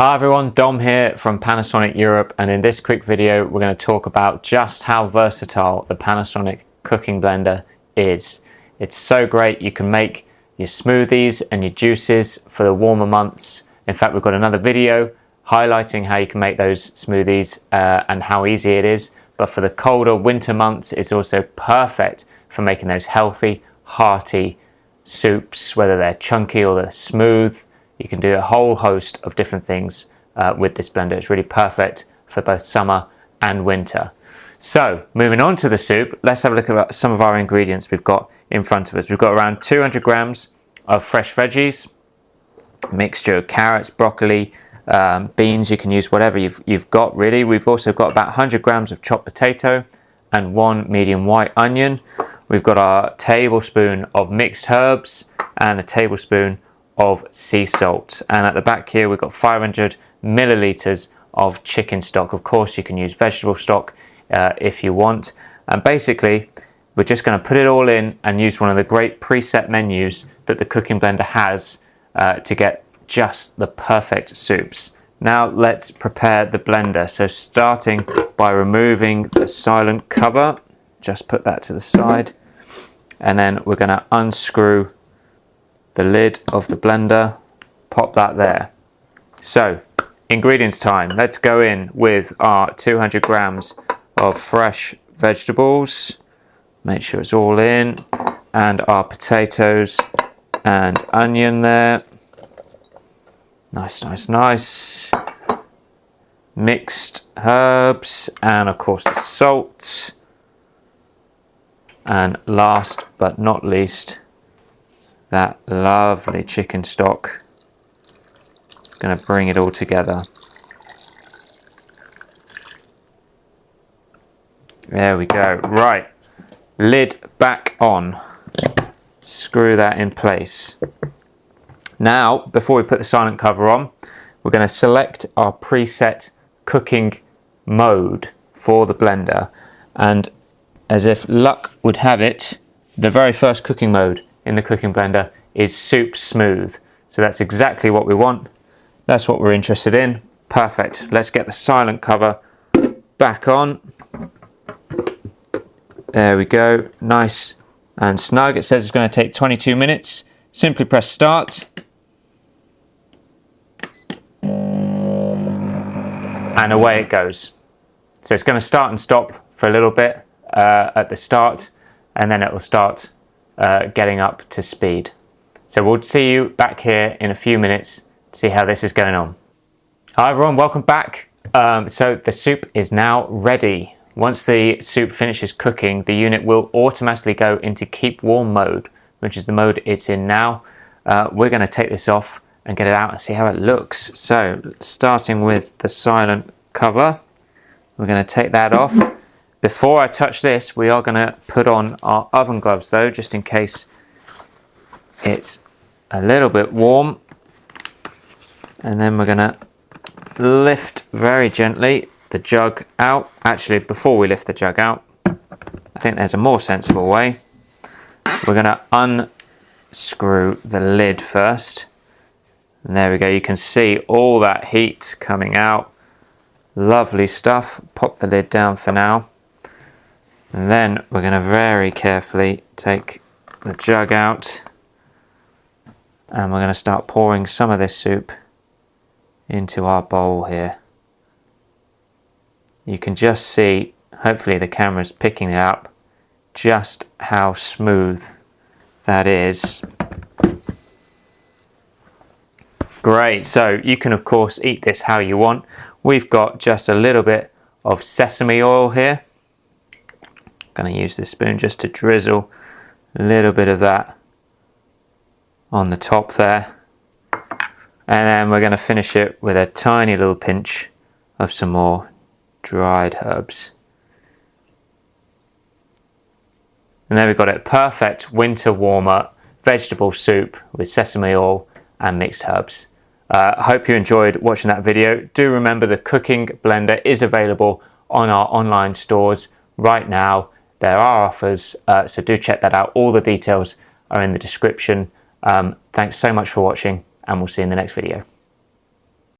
Hi everyone, Dom here from Panasonic Europe, and in this quick video we're going to talk about just how versatile the Panasonic cooking blender is. It's so great. You can make your smoothies and your juices for the warmer months. In fact, we've got another video highlighting how you can make those smoothies and how easy it is. But for the colder winter months, it's also perfect for making those healthy, hearty soups, whether they're chunky or they're smooth. You can do a whole host of different things with this blender. It's really perfect for both summer and winter. So moving on to the soup, let's have a look at some of our ingredients we've got in front of us. We've got around 200 grams of fresh veggies, a mixture of carrots, broccoli, beans. You can use whatever you've got really. We've also got about 100 grams of chopped potato and one medium white onion. We've got our tablespoon of mixed herbs and a tablespoon of sea salt, and at the back here we've got 500 milliliters of chicken stock. Of course you can use vegetable stock if you want, and basically we're just going to put it all in and use one of the great preset menus that the cooking blender has to get just the perfect soups. Now let's prepare the blender. So starting by removing the silent cover, just put that to the side, and then we're going to unscrew the lid of the blender, pop that there. So ingredients time. Let's go in with our 200 grams of fresh vegetables, make sure it's all in, and our potatoes and onion there. Nice. Mixed herbs, and of course the salt, and last but not least, that lovely chicken stock. Going to bring it all together. There we go. Right, lid back on. Screw that in place. Now, before we put the silent cover on, we're going to select our preset cooking mode for the blender. And as if luck would have it, the very first cooking mode in the cooking blender is soup smooth. So that's exactly what we want. That's what we're interested in. Perfect. Let's get the silent cover back on. There we go. Nice and snug. It says it's going to take 22 minutes. Simply press start. And away it goes. So it's going to start and stop for a little bit at the start, and then it will start getting up to speed. So we'll see you back here in a few minutes to see how this is going on. Hi everyone, welcome back. So the soup is now ready. Once the soup finishes cooking, the unit will automatically go into keep warm mode, which is the mode it's in now. We're going to take this off and get it out and see how it looks. So starting with the silent cover, we're going to take that off. Before I touch this, we are going to put on our oven gloves though, just in case it's a little bit warm. And then we're going to lift very gently the jug out. Actually, before we lift the jug out, I think there's a more sensible way. We're going to unscrew the lid first. And there we go, you can see all that heat coming out. Lovely stuff. Pop the lid down for now. And then we're going to very carefully take the jug out, and we're going to start pouring some of this soup into our bowl here. You can just see, hopefully the camera's picking it up, just how smooth that is. Great, so you can of course eat this how you want. We've got just a little bit of sesame oil here. Going to use this spoon just to drizzle a little bit of that on the top there, and then we're going to finish it with a tiny little pinch of some more dried herbs. And there we've got it, perfect winter warmer vegetable soup with sesame oil and mixed herbs. I hope you enjoyed watching that video. Do remember the cooking blender is available on our online stores right now. There are offers, so do check that out. All the details are in the description. Thanks so much for watching, and we'll see you in the next video.